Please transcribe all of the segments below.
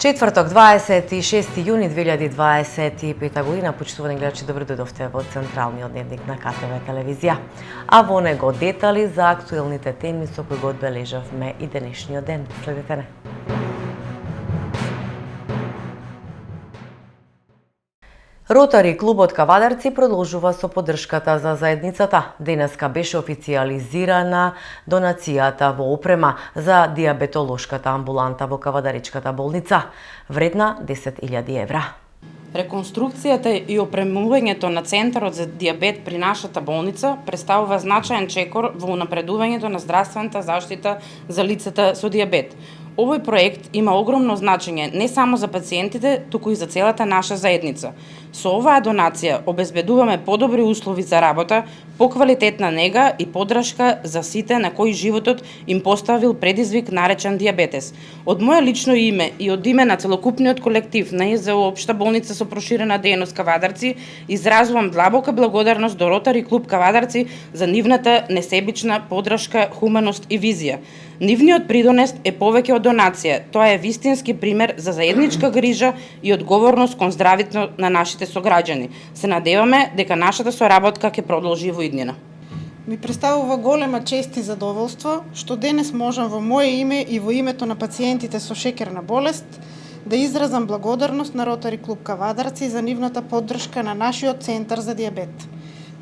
Четврток, 26 јуни 2025 година, почитувани гледачи, добро дојдовте во централниот дневник на КТВ телевизија. А во него детали за актуелните теми со кои го одбележавме и денешниот ден. Следете не. Ротари клубот Кавадарци продолжува со поддршката за заедницата. Денеска беше официјализирана донацијата во опрема за диабетолошката амбуланта во Кавадаричката болница, вредна 10.000 евра. Реконструкцијата и опремувањето на Центарот за диабет при нашата болница представува значаен чекор во унапредувањето на здравствената заштита за лицата со диабет. Овој проект има огромно значење не само за пациентите, туку и за целата наша заедница. Со оваа донација обезбедуваме подобри услови за работа, поквалитетна нега и поддршка за сите на кои животот им поставил предизвик наречен диабетес. Од моје лично име и од име на целокупниот колектив на ЕЗО Општа болница со проширена дејност Кавадарци, изразувам длабока благодарност до Ротари клуб Кавадарци за нивната несебична поддршка, хуманост и визија. Нивниот придонес е повеќе од донација. Тоа е вистински пример за заедничка грижа и одговорност кон здравето на нашите сограѓани. Се надеваме дека нашата соработка ќе продолжи во иднина. Ми представува голема чест и задоволство што денес можам во моје име и во името на пациентите со шеќерна болест да изразам благодарност на Ротари клуб Кавадарци за нивната поддршка на нашиот центар за диабет.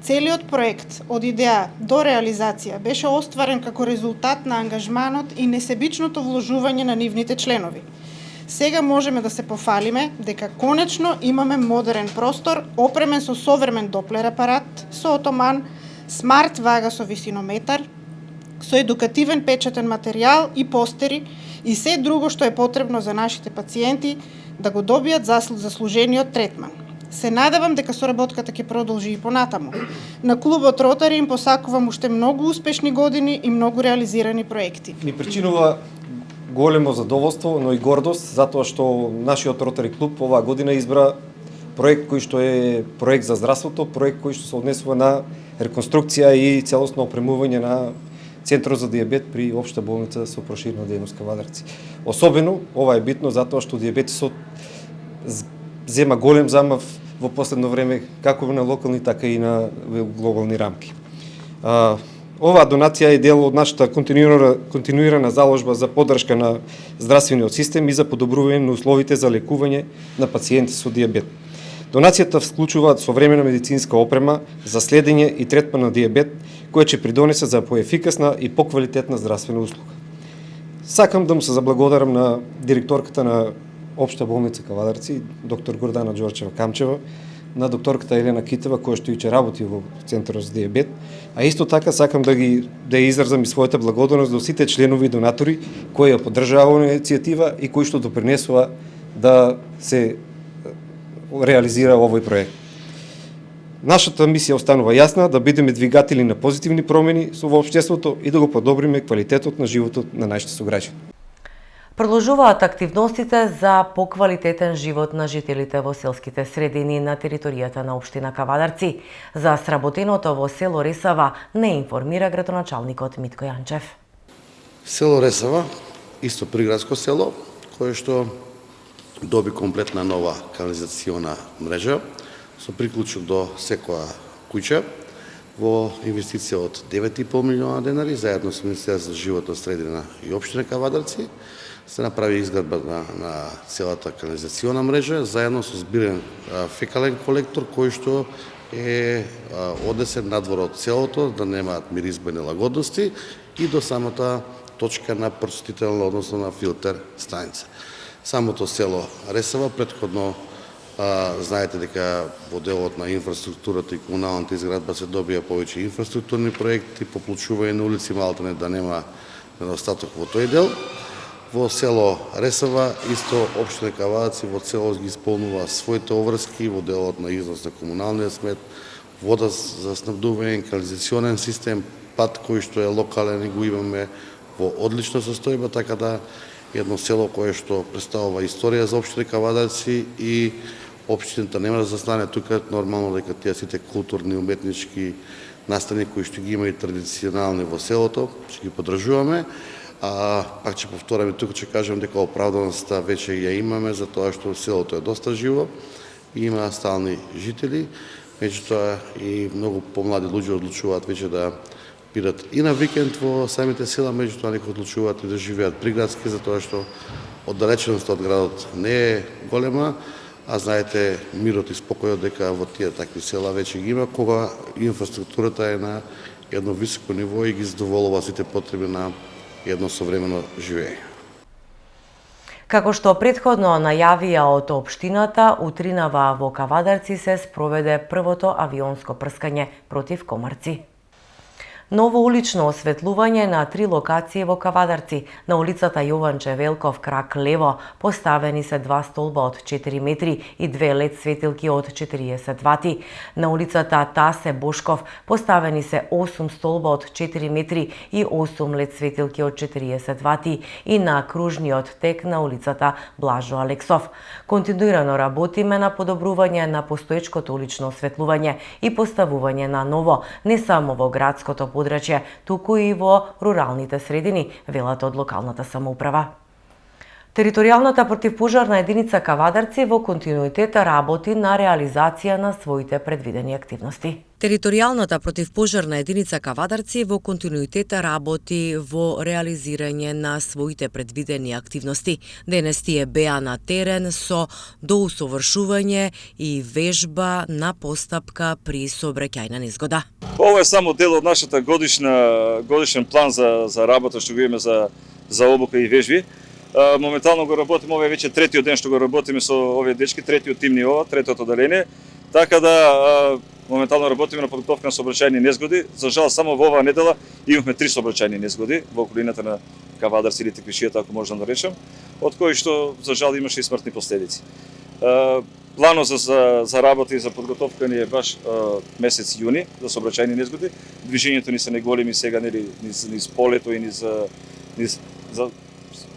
Целиот проект од идеја до реализација беше остварен како резултат на ангажманот и несебичното вложување на нивните членови. Сега можеме да се пофалиме дека конечно имаме модерен простор, опремен со современ доплер апарат, со отоман, смарт вага со висинометар, со едукативен печатен материјал и постери и се друго што е потребно за нашите пациенти да го добијат заслужениот третман. Се надевам дека соработката ќе продолжи и понатаму. На клубот Ротари им посакувам уште многу успешни години и многу реализирани проекти. Ни причинува големо задоволство, но и гордост, затоа што нашиот Ротари клуб оваа година избра проект кој што е проект за здравството, проект кој што се однесува на реконструкција и целосно опремување на Центарот за диабет при Општа болница со проширена дејност Кавадарци. Особено ова е битно затоа што диабетесот зема голем замав во последно време, како на локални, така и на глобални рамки. Оваа донација е дел од нашата континуирана заложба за поддршка на здравствениот систем и за подобрување на условите за лекување на пациенти со диабет. Донацијата вклучува современа медицинска опрема за следење и третман на диабет, која ќе придонесе за поефикасна и поквалитетна здравствена услуга. Сакам да му се заблагодарам на директорката на Општа болница Кавадарци, доктор Гордана Ѓорчева Камчева, на докторката Елена Китева, која што ќе работи во Центарот за диабет, а исто така сакам да изразам и својата благодарност до сите членови и донатори кои ја поддржаа оваа иницијатива и кои што допринесува да се реализира овој проект. Нашата мисија останува јасна, да бидеме двигатели на позитивни промени во општеството и да го подобриме квалитетот на животот на нашите сограѓани. Продолжуваат активностите за поквалитетен живот на жителите во селските средини на територијата на општина Кавадарци. За сработеното во село Ресава не информира градоначалникот Митко Јанчев. Село Ресава, исто приградско село, кое што доби комплетна нова канализациона мрежа со приклучок до секоја куќа во инвестиција од 9,5 милиона денари, заедно со Министерството за животна средина и општина Кавадарци, се направи изградба на целата канализациона мрежа, заедно со збирен фекален колектор, кој што е однесен надвор од селото, да немаат миризба и нелагодности, и до самата точка на прочистителна, односно на филтер станица. Самото село Ресава претходно знаете дека во делот на инфраструктурата и комуналната изградба се добија повеќе инфраструктурни проекти, поплучување на улици, малтане да нема недостаток во тој дел. Во село Ресава, исто општина Кавадарци во целост ги исполнува своите обврски во делот на износ на комуналниот смет, вода за снабдување, канализационен систем, пат кој што е локален и го имаме во одлична состојба, така да едно село кое што представува историја за општина Кавадарци и општината нема да застане тука, нормално дека тие сите културни, уметнички настани кои што ги има и традиционални во селото, ќе ги поддржуваме. Пак ќе повторам и тука ќе кажам дека оправданоста веќе ја имаме за тоа што селото е доста живо, има стални жители, меѓутоа и многу помлади луѓе одлучуваат веќе да бидат и на викенд во самите села, меѓутоа некои одлучуваат и да живеат приградски, затоа што оддалеченоста од градот не е голема, а знаете мирот и спокојот дека во тие такви села веќе ги има, кога инфраструктурата е на едно високо ниво и ги задоволува сите потреби на едно современо живење. Како што претходно најавија од општината, утринава во Кавадарци се спроведе првото авионско прскање против комарци. Ново улично осветлување на 3 локации во Кавадарци. На улицата Јован Чевелков, крак лево, поставени се 2 столба од 4 метри и 2 лед светилки од 40 вати. На улицата Тасе Бошков поставени се 8 столба од 4 метри и 8 лед светилки од 40 вати. И на кружниот тек на улицата Блажо Алексов. Континуирано работиме на подобрување на постоечкото улично осветлување и поставување на ново, не само во градското подрачје, туку и во руралните средини, велат од локалната самоуправа. Територијалната противпожарна единица Кавадарци во континуитет работи на реализација на своите предвидени активности. Територијалната противпожарна единица Кавадарци во континуитет работи во реализирање на своите предвидени активности. Денес тие беа на терен со доусовршување и вежба на постапка при сообраќајна незгода. Ова е само дел од нашата годишен план за работа што го имаме за обука и вежби. Моментално го работиме, ова е веќе третиот ден што го работиме со овие дечки, третиот тим ни ова, третото одделение. Така да моментално работиме на подготовка на сообраќајни незгоди. За жал само во оваа недела имавме 3 сообраќајни незгоди во околината на Кавадарци или Теквишијата, ако можам да речем, од кои што за жал имаше и смртни последици. Планот за работа и за подготовка ни е баш месец јуни за сообраќајни незгоди. Движењето ни се неголеми сега низ полето и низ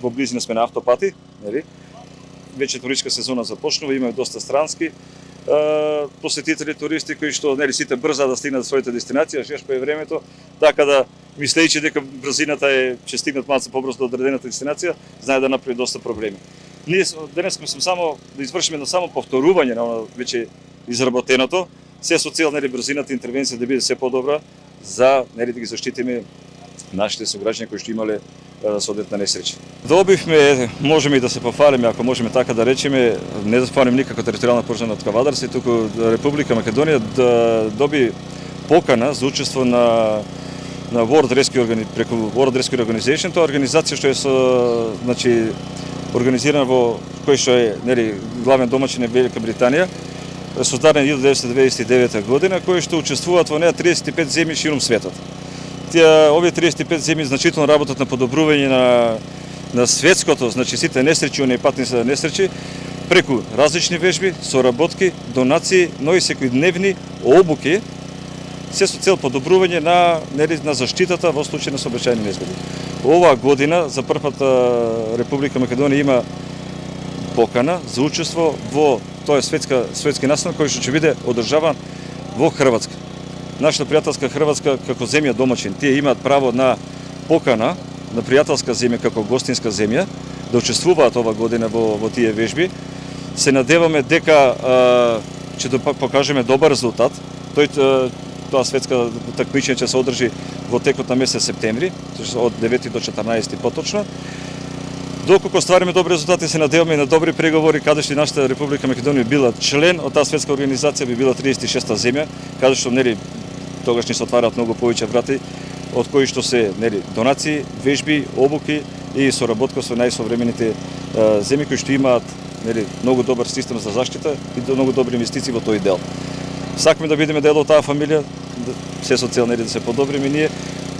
во близина сме на автопати, нели? Веќе туристичка сезона започнува, имаме доста странски посетители, туристи кои што нели сите брза да стигнат до своите дестинации, жешпа е времето, така да мислејќи дека брзината ќе стигнат малку побрзо до одредената дестинација, знае да направи доста проблеми. Ние денес сме само да извршиме на само повторување на оно веќе изработеното, се со цел нели брзината интервенција да биде се подобра за нели да ги заштитиме нашите сограѓани кои што имале соодветна несреќа. Добивме, можеме и да се пофалиме, ако можеме така да речеме, не да фалим никако територијална пожарна од Кавадарци, туку Република Македонија да доби покана за учество на World Rescue преку World Rescue Organization, тоа организација што е значи организирана во кој што е нели главен домаќин е Велика Британија, создадена 1999 година, кој што учествуваат во неа 35 земји ширум светот. Овие 35 земји значително работат на подобрување на светското, значи сите несреќи, оние патни се несреќи, преку различни вежби, соработки, донации, но и секојдневни обуки, се со цел подобрување на заштитата во случај на сообраќајни незгоди. Оваа година за прв пат Република Македонија има покана за учество во тој светски настан кој што ќе биде одржаван во Хрватска. Нашата пријателска Хрватска како земја домаќин, тие имаат право на покана на пријателска земја како гостинска земја да учествуваат ова година во тие вежби. Се надеваме дека ќе покажеме добар резултат. Тоа светска такмичење ќе се одржи во текот на месец септември, од 9 до 14 поточно. Доколку ствариме добри резултати, се надеваме и на добри преговори, каде што нашата Република Македонија била член од таа светска организација, би била 36-та земја, каде што нели тогаш ни се отвараат многу повеќе врати, од кои што се нели донации, вежби, обуки и соработка со најсовремените земји кои што имаат нели многу добар систем за заштита и многу добри инвестиции во тој дел. Сакаме да бидеме дел од таа фамилија, се со цел нели да се подобриме ние.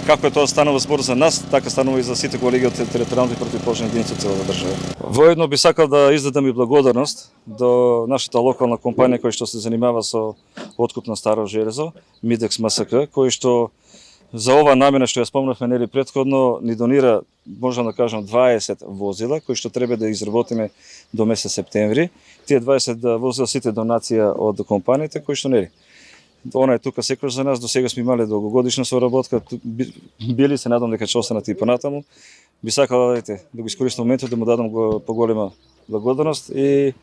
Како е тоа станува збор за нас, така станува и за сите колеги од територијалните противпожарни единици од целата држава. Воедно би сакал да издадам и благодарност до нашата локална компанија која што се занимава со откуп на старо железо, Мидекс МСК, кој што за ова намена што ја спомнавме нели претходно ни донира, можам да кажам 20 возила кои што треба да изработиме до месец септември. Тие 20 возила сите донација од компаниите кои што нели она е тука секој за нас, до сега сме имале долгогодишна соработка, били се надам дека ќе останат и понатаму. би сакал да го искористам моментот да му дадам поголема благодарност и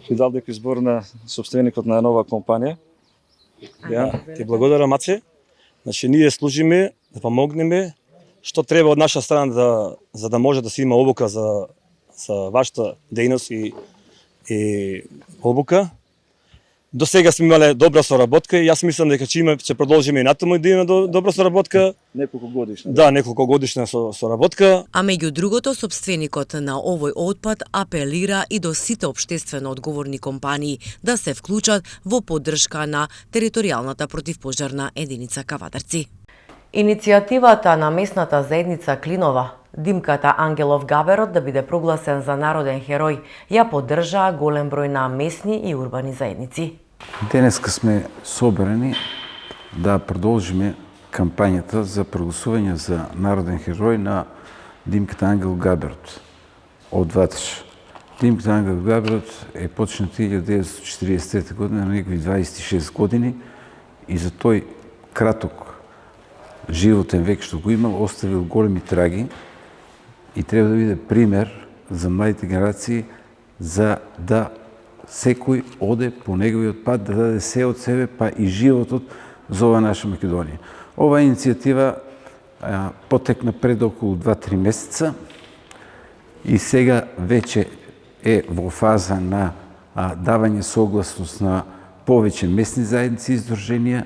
би дал некој збор на собственикот на нова компанија. Ти благодарам, Маце. Значи, ние служиме да помогнеме што треба од наша страна за да може да се има обука за вашата дејност и обука. До сега сме имале добра соработка и јас мислам дека ќе продолжиме и натаму да имаме добра соработка. Неколку годишна. Да, неколку годишна соработка. А меѓу другото, собственикот на овој отпад апелира и до сите општествено одговорни компании да се вклучат во поддршка на територијалната противпожарна единица Кавадарци. Иницијативата на местната заедница Клинова, димката Ангелов Габерот да биде прогласен за народен херој, ја поддржаа голем број на местни и урбани заедници. Денеска сме собрани да продолжиме кампањата за прогласување за народен херој на димката Ангел Габерот од Ваташ. Димката Ангел Габерот е почната 1943 година, на негови 26 години, и за тој краток животен век што го имал, оставил големи траги и треба да биде пример за младите генерации за да секој оде по неговиот пат, да даде се од себе, па и животот за ова наша Македонија. Ова иницијатива потекна пред околу 2-3 месеца и сега веќе е во фаза на давање согласност на повеќе местни заедници и издруженија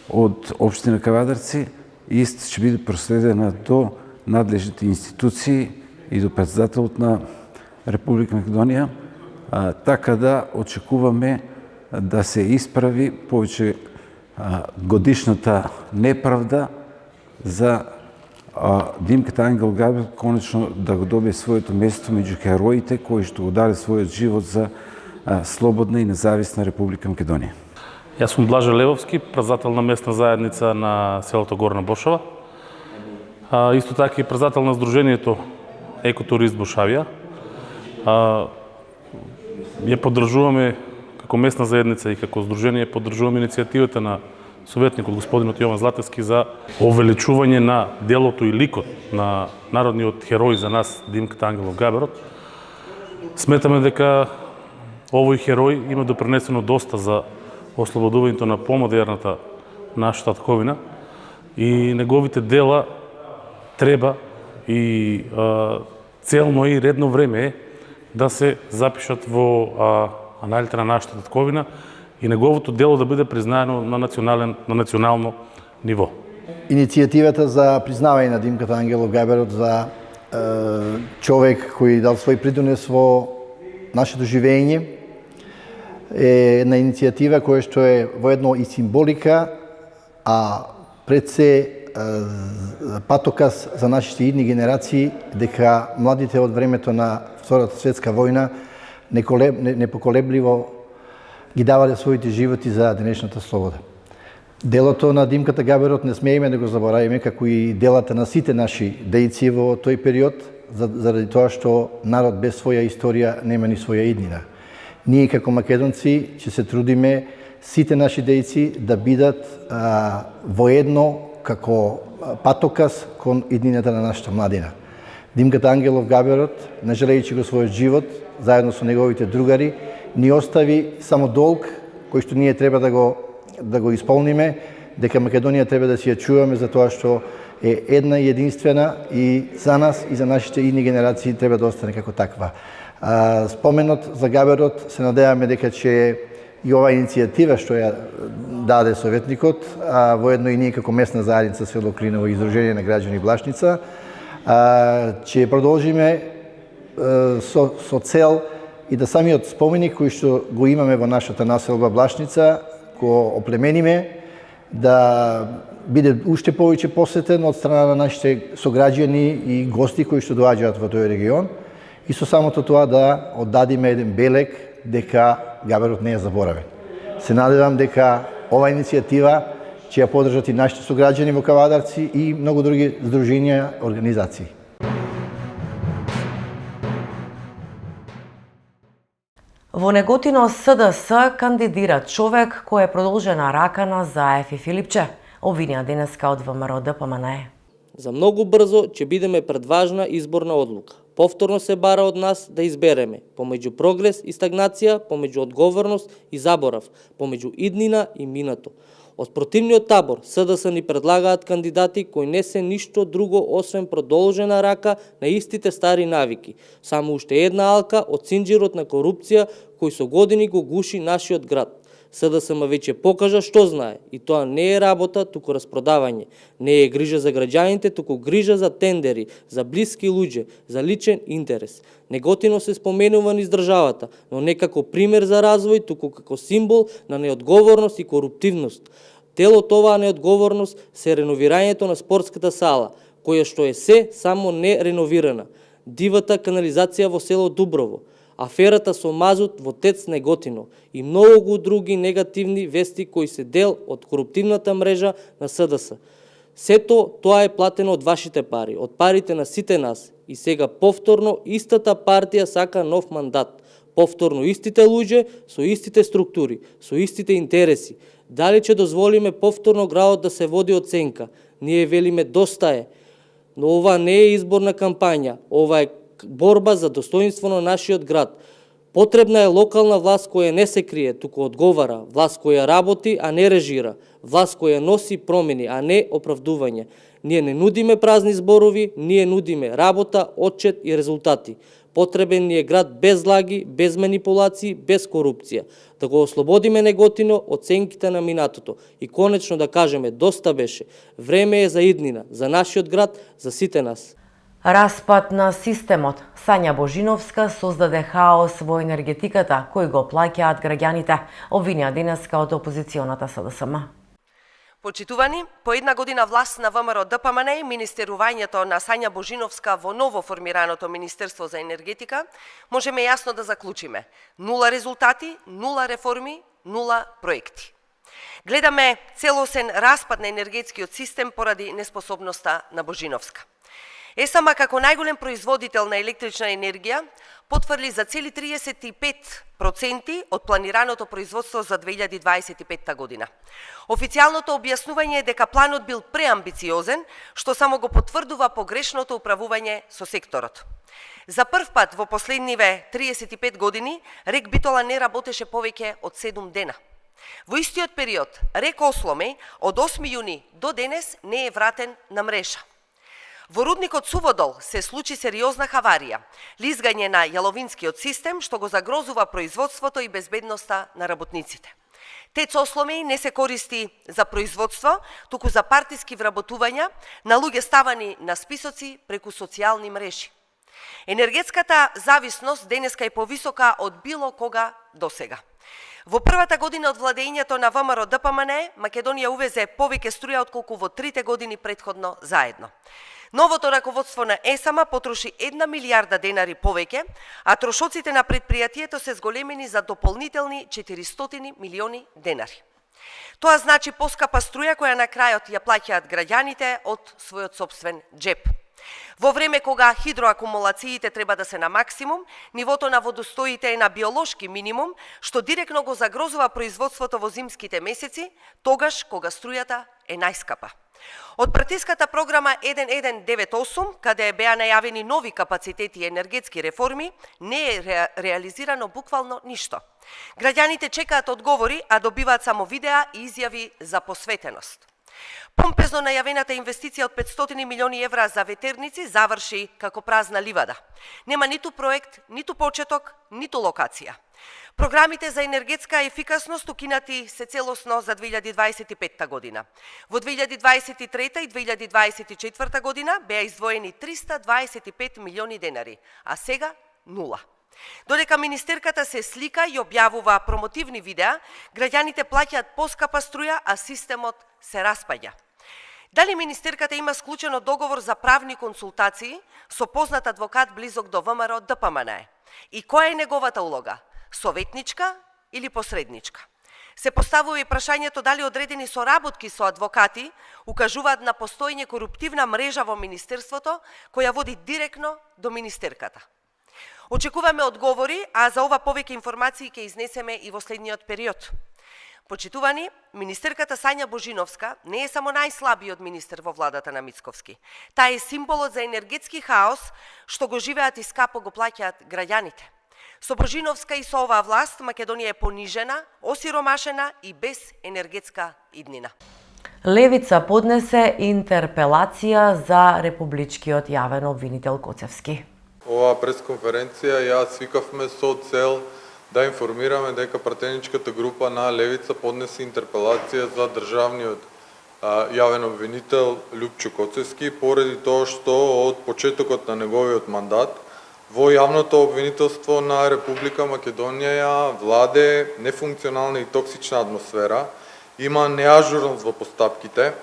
од општина Кавадарци и исто ќе биде проследена до надлежните институции и до претседателот на Република Македонија, така да очекуваме да се исправи повеќе годишната неправда за димката Ангел Габерот конечно да го добие своето место меѓу хероите кои што го даде својот живот за слободна и независна Република Македонија. Јас сум Блаже Левовски, председател на местна заедница на селото Горна Бошава. Исто така и председател на Сдруженијето Екотурист Бошавија. Ја поддржуваме како местна заедница и како здружение, поддржуваме иницијативата на советникот господинот Јован Златевски за увеличување на делото и ликот на народниот херој за нас, димката Ангелов Габерот. Сметаме дека овој херој има допринесено доста за ослободувањето на помодерната наша татковина и неговите дела треба и целно и редно време е да се запишат во аналите на нашата татковина и неговото дело да биде признаено на национално ниво. Иницијативата за признавање на димката Ангелов Габерот за човек кој дал свој придонес во нашето живење е една иницијатива која што е воедно и символика, а пред се патоказ за нашите идни генерации дека младите од времето на Втората светска војна непоколебливо ги давале своите животи за денешната слобода. Делото на димката Габерот не смееме да го заборавиме, како и делата на сите наши дејци во тој период, заради тоа што народ без своја историја нема ни своја иднина. Ние како македонци ќе се трудиме сите наши дејци да бидат воедно како патоказ кон иднината на нашата младина. Димката Ангелов Габерот, не желејќи го својот живот, заедно со неговите другари, ни остави само долг кој што ние треба да го исполниме, дека Македонија треба да си ја чуваме за тоа што е една и единствена и за нас и за нашите идни генерации треба да остане како таква. Споменот за Габерот се надеваме дека ќе и ова иницијатива што ја даде советникот, воедно и ние како местна заедница село Клиново и Издружение на граѓани Блашница, ќе продолжиме со цел и да самиот споменик кој што го имаме во нашата населба Блашница, го оплемениме, да биде уште повеќе посетен од страна на нашите сограѓани и гости кои што доаѓаат во тој регион, и со самото тоа да оддадиме еден белег дека Габерот не е заборавен. Се надевам дека ова иницијатива ќе ја поддржат и нашите сограѓани во Кавадарци и многу други здруженија, организации. Во Неготино СДС кандидира човек кој е продолжена рака на Заев и Филипче, обвинија денеска од ВМРО ДПМНЕ. За многу брзо ќе бидеме пред важна изборна одлука. Повторно се бара од нас да избереме помеѓу прогрес и стагнација, помеѓу одговорност и заборав, помеѓу иднина и минато. Од противниот табор СДС ни предлагаат кандидати кои не се ништо друго освен продолжена рака на истите стари навики. Само уште една алка од синџирот на корупција кој со години го гуши нашиот град. СДСМ веќе покажа што знае и тоа не е работа, туку распродавање. Не е грижа за граѓаните, туку грижа за тендери, за блиски луѓе, за личен интерес. Неготино се споменува низ државата, но не како пример за развој, туку како символ на неодговорност и коруптивност. Дел од оваа неодговорност се реновирањето на спортската сала, која што е се само не реновирана. Дивата канализација во село Дуброво, аферата со мазут во ТЕЦ Неготино и многу други негативни вести кои се дел од коруптивната мрежа на СДС. Сето тоа е платено од вашите пари, од парите на сите нас. И сега повторно истата партија сака нов мандат. Повторно истите луѓе со истите структури, со истите интереси. Дали ќе дозволиме повторно градот да се води од сенка? Ние велиме доста е. Но ова не е изборна кампања, ова е борба за достоинство на нашиот град. Потребна е локална власт која не се крие, туку одговара, власт која работи, а не режира, власт која носи промени, а не оправдување. Ние не нудиме празни зборови, ние нудиме работа, отчет и резултати. Потребен ни е град без лаги, без манипулации, без корупција. Да го ослободиме Неготино од сенките на минатото и конечно да кажеме доста беше. Време е за иднина, за нашиот град, за сите нас. Распад на системот. Сања Божиновска создаде хаос во енергетиката, кој го плаќаат граѓаните, обвинија денеска од опозиционата СДСМ. Почитувани, по една година власт на ВМРО ДПМН и министерувањето на Сања Божиновска во ново формираното Министерство за енергетика, можеме јасно да заклучиме: нула резултати, нула реформи, нула проекти. Гледаме целосен распад на енергетскиот систем поради неспособноста на Божиновска. ЕСАМА како најголем производител на електрична енергија потврди за цели 35% од планираното производство за 2025 година. Официјалното објаснување е дека планот бил преамбициозен, што само го потврдува погрешното управување со секторот. За прв пат во последниве 35 години РЕК Битола не работеше повеќе од 7 дена. Во истиот период РЕК Осломеј од 8 јуни до денес не е вратен на мрежа. Во рудникот Суводол се случи сериозна хаварија, лизгање на јаловинскиот систем што го загрозува производството и безбедноста на работниците. ТЕЦ Осломеј не се користи за производство, туку за партиски вработувања на луѓе ставани на списоци преку социјални мрежи. Енергетската зависност денеска е повисока од било кога досега. Во првата година од владењето на ВМРО ДПМН, Македонија увезе повеќе струја отколку во 3 години претходно заедно. Новото раководство на ЕСАМА потроши 1 милијарда денари повеќе, а трошоците на предпријатието се зголемени за дополнителни 400 милиони денари. Тоа значи поскапа струја која на крајот ја плаќаат граѓаните од својот сопствен джеп. Во време кога хидроакумулациите треба да се на максимум, нивото на водостоите е на биолошки минимум, што директно го загрозува производството во зимските месеци, тогаш кога струјата е најскапа. Од партиската програма 1198, каде беа најавени нови капацитети и енергетски реформи, не е реализирано буквално ништо. Граѓаните чекаат одговори, а добиваат само видеа и изјави за посветеност. Помпезно најавената инвестиција од 500 милиони евра за ветерници заврши како празна ливада. Нема ниту проект, ниту почеток, ниту локација. Програмите за енергетска ефикасност укинати се целосно за 2025 година. Во 2023 и 2024 година беа издвоени 325 милиони денари, а сега нула. Додека министерката се слика и објавува промотивни видеа, граѓаните плаќаат поскапа струја, а системот се распаѓа. Дали министерката има склучено договор за правни консултации со познат адвокат близок до ВМРО ДПМН? И која е неговата улога? Советничка или посредничка? Се поставува и прашањето дали одредени соработки со адвокати укажуваат на постоење коруптивна мрежа во министерството која води директно до министерката. Очекуваме одговори, а за ова повеќе информации ќе изнесеме и во следниот период. Почитувани, министерката Сања Божиновска не е само најслабиот министер во владата на Мицковски. Таа е символот за енергетски хаос што го живеат и скапо го плаќаат граѓаните. Со Божиновска и со оваа власт Македонија е понижена, осиромашена и без енергетска иднина. Левица поднесе интерпелација за републичкиот јавен обвинител Коцевски. Оваа пресконференција ја свикавме со цел да информираме дека пратеничката група на Левица поднесе интерпелација за државниот јавен обвинител Љупчо Коцевски поради тоа што од почетокот на неговиот мандат во јавното обвинителство на Република Македонија владе нефункционална и токсична атмосфера, има неажурност во постапките,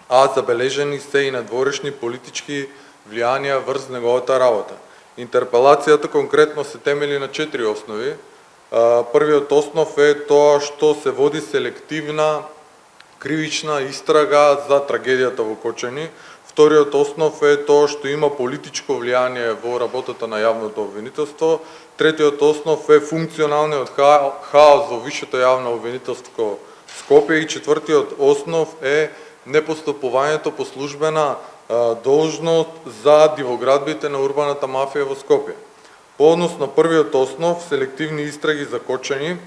а забележени се и надворешни политички влијанија врз неговата работа. Интерпелацијата конкретно се темели на 4 основи. Првиот основ е тоа што се води селективна кривична истрага за трагедијата во Кочани. Вториот основ е тоа што има политичко влијание во работата на јавното обвинителство. Третиот основ е функционалниот хаос во Висшето јавно обвинителство Скопје и четвртиот основ е непостапувањето по службена должност за дивоградбите на урбаната мафија во Скопје. По однос на првиот основ, селективни истраги за Кочани,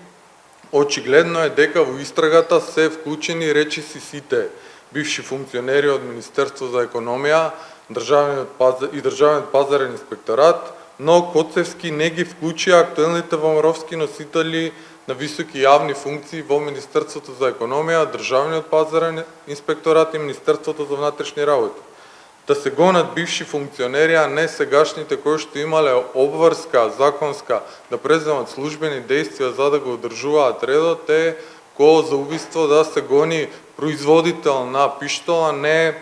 очигледно е дека во истрагата се вклучени речиси сите бивши функционери од Министерство за економија и Државниот пазарен инспекторат, но Коцевски не ги вклучи актуелните ВМРО-вски носители на високи јавни функции во Министерството за економија, Државниот пазарен инспекторат и Министерството за внатрешни работи. Да се гонат бивши функционери, а не сегашните кои што имале обврска законска да преземат службени действија за да го одржуваат редот е ко за убиство да се гони производител на пиштол, а не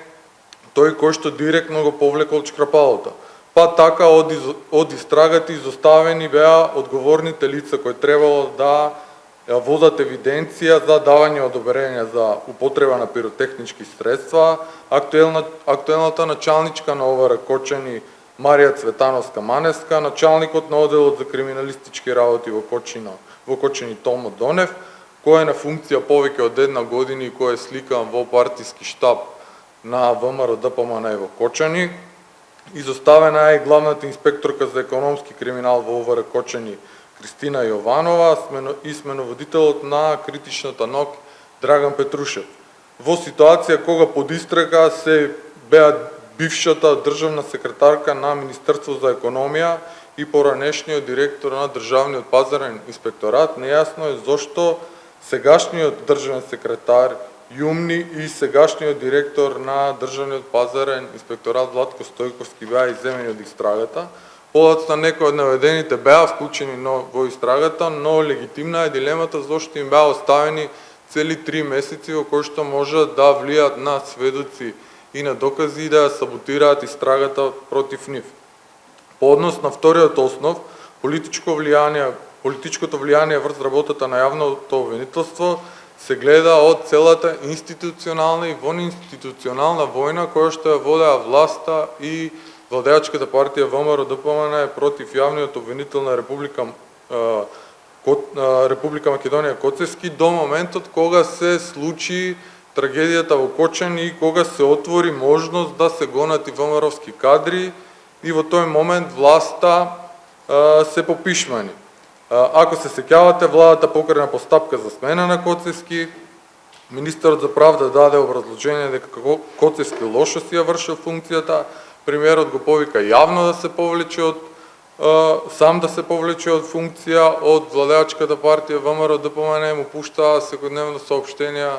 тој кој што директно го повлекол чкрапалото. Па така од истрагата изоставени беа одговорните лица кои требало да водат евиденција за давање одобрение за употреба на пиротехнички средства. Актуелната началничка на ОВР Кочани Марија Цветановска-Маневска, началникот на оделот за криминалистички работи во Кочани Томо Донев, кој е на функција повеќе од една година и кој е сликан во партиски штаб на ВМРО ДПМН во Кочани. Изоставена е и главната инспекторка за економски криминал во ОВР Кочани Кристина Јованова и сменоводителот на критичната НОК Драган Петрушев. Во ситуација кога под истрага се беа бившата државна секретарка на Министерство за економија и поранешниот директор на Државниот пазарен инспекторат, нејасно е зошто сегашниот државен секретар Јумни и сегашниот директор на Државниот пазарен инспекторат Владко Стојковски беа изземени од истрагата. Подоцна некои од наведените беа вклучени во истрагата, но легитимна е дилемата зошто им беа оставени цели 3 месеци во кои што можат да влијат на сведоци и на докази и да ја саботираат истрагата против нив. По однос на вториот основ, политичкото влијание врз работата на јавното обвинителство се гледа од целата институционална и вонинституционална војна која што ја водеа власта и владеачката партија ВМРО ДПМН против јавниот обвинител на Република Македонија Коцевски до моментот кога се случи трагедијата во Кочани и кога се отвори можност да се гонат и ВМРО-вски кадри и во тој момент власта се попишмани. Ако се сеќавате, владата покрена постапка за смена на Коцевски, министерот за правда даде образложение дека Коцевски лошо си ја вршил функцијата, премиерот го повика јавно да се повлече сам да се повлече од функција од владеачката партија ВМРО ДПМН, му пуштаа секојдневно соопштенија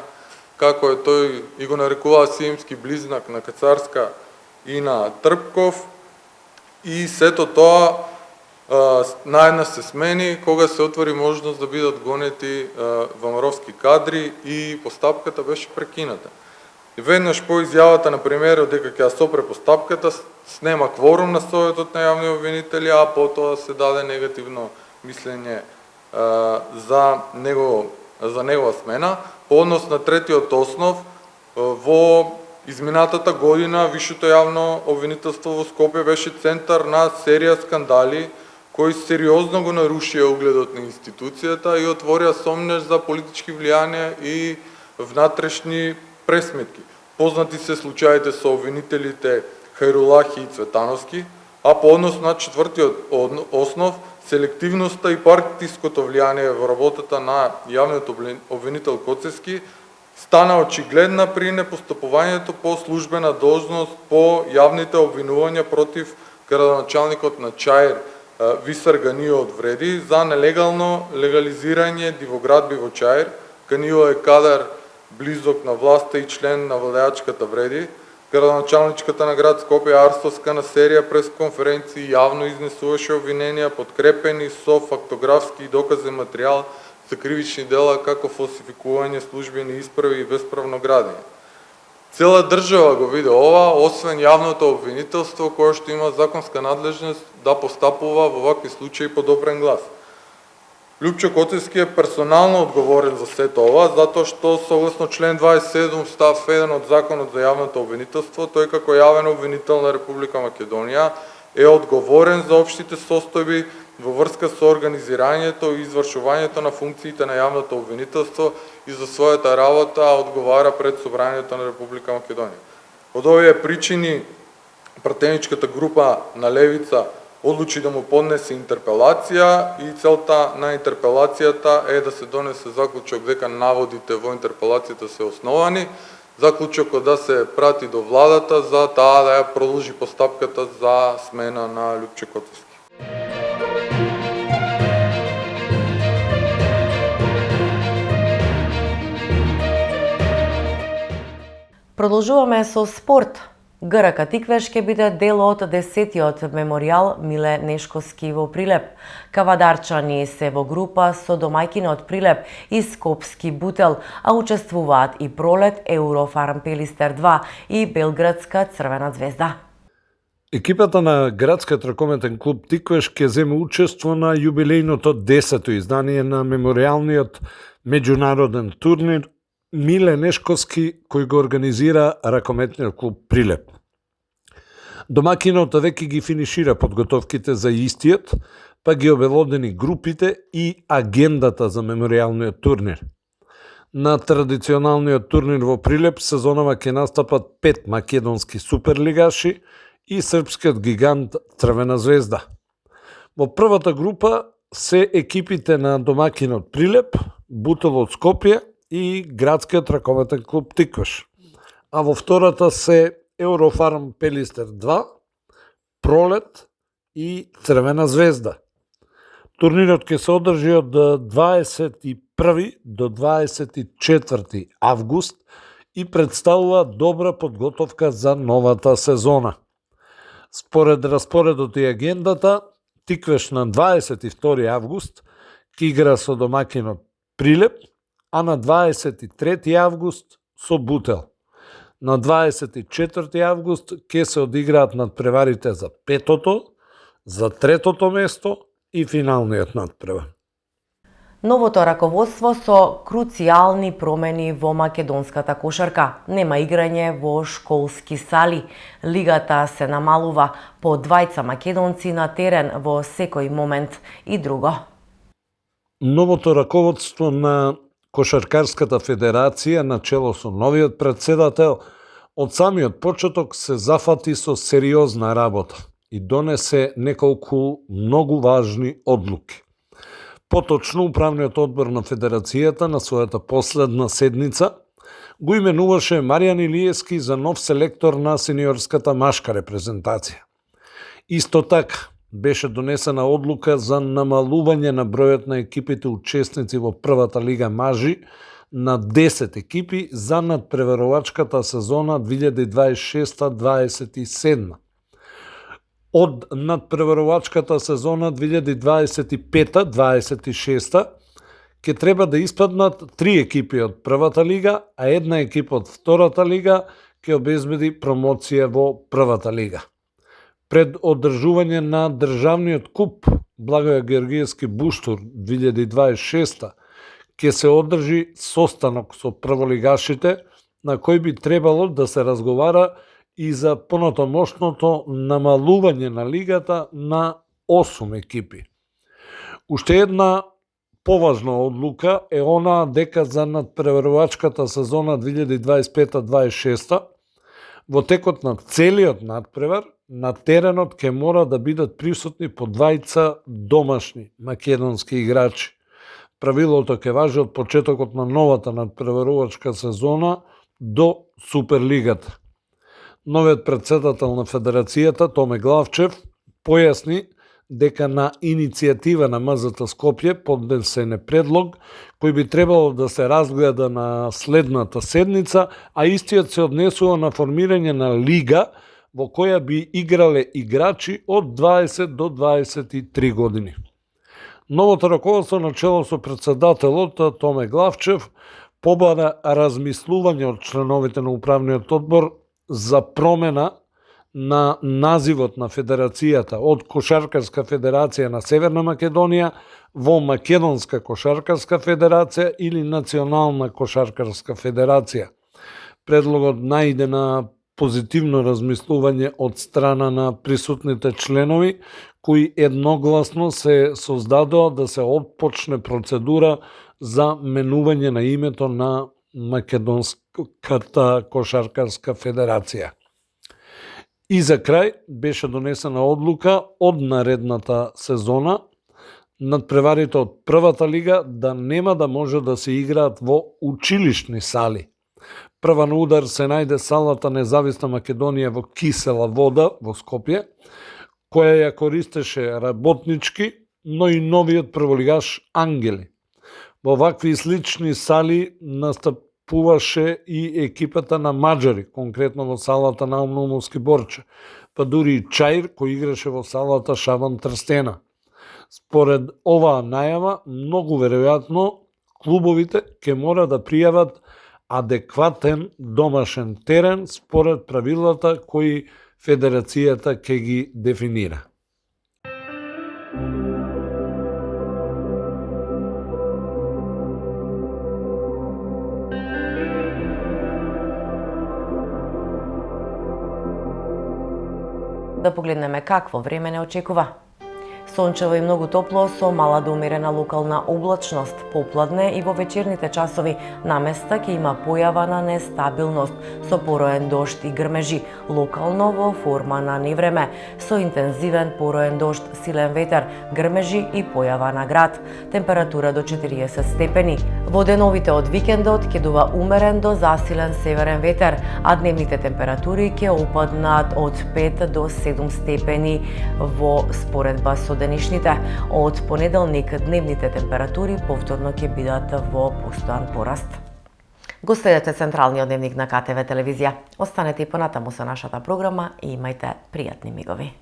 како е тој и го нарекуваа сиемски близнак на Кацарска и на Трпков и сето тоа наеднаш се смени кога се отвори можност да бидат гонети ВМРО-вски кадри и постапката беше прекината. Веднаш по изјавата на премиерот дека ќе ја сопре постапката, снема кворум на Советот на јавни обвинители, а потоа се даде негативно мислење за негова смена. По однос на третиот основ, во изминатата година Висшето јавно обвинителство во Скопје беше центар на серија скандали кои сериозно го нарушија угледот на институцијата и отворија сомнеш за политички влијанија и внатрешни пресметки. Познати се случаите со обвинителите Хајрулахи и Цветановски, а по однос на четвртиот основ, селективноста и партиското влијание во работата на јавниот обвинител Коцевски стана очигледна при непостапувањето по службена должност по јавните обвинувања против градоначалникот на Чаир Висар Ганио од Вреди за нелегално легализирање дивоградби во Чаир. Ганио е кадар близок на власта и член на владеачката Вреди. Градоначалничката на град Скопје Арстовска на серија пресконференции јавно изнесуваше обвиненија подкрепени со фактографски и доказен материјал за кривични дела како фалсификување службени исправи и бесправно градење. Цела држава го виде ова, освен јавното обвинителство кое што има законска надлежност да постапува во вакви случаи по добрен глас. Лјупчо Коцевски е персонално одговорен за сето ова, затоа што согласно член 27 став 1 од Законот за јавното обвинителство, тој како јавен обвинител на Република Македонија е одговорен за општите состојби во врска со организирањето и извршувањето на функциите на јавното обвинителство и за својата работа одговара пред Собранието на Република Македонија. Од овие причини пратеничката група на Левица одлучи да му поднесе интерпелација и целта на интерпелацијата е да се донесе заклучок дека наводите во интерпелацијата се основани, заклучокот да се прати до владата за таа да ја продолжи постапката за смена на Лјупчо Коцевски. Продолжуваме со спорт. ГРК Тиквеш ќе биде дел од 10-тиот меморијал Миле Нешковски во Прилеп. Кавадарчани се во група со домајкинот Прилеп и Скопски Бутел, а учествуваат и Пролет, Еврофарм Пелистер 2 и Белградска Црвена звезда. Екипата на градскиот ракометен клуб Тиквеш ќе земе учество на јубилејното 10-то издание на меморијалниот меѓународен турнир Миле Нешковски, кој го организира ракометниот клуб Прилеп. Домакинот веќе ги финишира подготовките за истиот, па ги обелодени групите и агендата за меморијалниот турнир. На традиционалниот турнир во Прилеп сезонава ќе настапат 5 македонски суперлигаши и српскиот гигант Црвена звезда. Во првата група се екипите на домакинот Прилеп, Бутел од Скопје и градскиот ракометен клуб Тиквеш. А во втората се Еврофарм Пелистер 2, Пролет и Црвена звезда. Турнирот ќе се одржи од 21 до 24 август и представува добра подготовка за новата сезона. Според распоредот и агендата, Тиквеш на 22 август ќе игра со домакинот Прилеп, а на 23 август со Бутел. На 24 август ќе се одиграат надпреварите за петото, за третото место и финалниот надпревар. Новото раководство со круцијални промени во македонската кошарка. Нема играње во школски сали. Лигата се намалува по 2 македонци на терен во секој момент и друго. Новото раководство на Кошаркарската федерација на чело со новиот председател од самиот почеток се зафати со сериозна работа и донесе неколку многу важни одлуки. Поточно, управниот одбор на федерацијата на својата последна седница го именуваше Маријан Илиевски за нов селектор на сениорската машка репрезентација. Исто така, беше донесена одлука за намалување на бројот на екипите учесници во првата лига мажи на 10 екипи за надпреварувачката сезона 2026-27. Од надпреварувачката сезона 2025-26 ќе треба да испаднат 3 екипи од првата лига, а една екипа од втората лига ќе обезбеди промоција во првата лига. Пред одржување на државниот куп Благоја Георгиевски Буштур 2026 ќе се одржи состанок со прволигашите на кој би требало да се разговара и за понатамошното намалување на лигата на 8 екипи. Уште една поважна одлука е она дека за надпреварувачката сезона 2025-26 во текот на целиот надпревар на теренот ќе мора да бидат присутни по двајца домашни македонски играчи. Правилото ќе важи од почетокот на новата надпреварувачка сезона до Суперлигата. Новиот претседател на Федерацијата, Томе Главчев, појасни дека на иницијатива на МЗТ Скопје поднесен е предлог кој би требало да се разгледа на следната седница, а истиот се однесува на формирање на лига во која би играле играчи од 20 до 23 години. Новото раководство на чело со претседателот Томе Главчев побара размислување од членовите на управниот одбор за промена на називот на Федерацијата од Кошаркарска федерација на Северна Македонија во Македонска кошаркарска федерација или Национална кошаркарска федерација. Предлогот најде на позитивно размислување од страна на присутните членови, кои едногласно се создадоа да се отпочне процедура за менување на името на Македонската кошаркарска федерација. И за крај беше донесена одлука од наредната сезона надпреварите од првата лига да нема да може да се играат во училишни сали. Прва на удар се најде салата Независна Македонија во Кисела Вода во Скопје, која ја користеше работнички, но и новиот прволигаш Ангели. Во вакви и слични сали настапуваше и екипата на маđари, конкретно во салата на Наумовски Борче, па дури и Чаир кој играше во салата Шабан Трстена. Според оваа најава, многу веројатно клубовите ќе мора да пријават адекватен домашен терен според правилата кои Федерацијата ќе ги дефинира. Да погледнеме какво време не очекува. Сончево и многу топло со мала до умерена локална облачност, попладне и во вечерните часови наместа ќе има појава на нестабилност со пороен дожд и грмежи, локално во форма на невреме, со интензивен пороен дожд, силен ветер, грмежи и појава на град. Температура до 40 степени. Во деновите од викендот ќе дува умерен до засилен северен ветер, а дневните температури ќе опаднат од 5 до 7 степени во споредба со денешните. Од понеделник дневните температури повторно ќе бидат во постојан пораст. Го следете Централниот дневник на КТВ телевизија. Останете и понатаму со нашата програма и имајте пријатни мигови.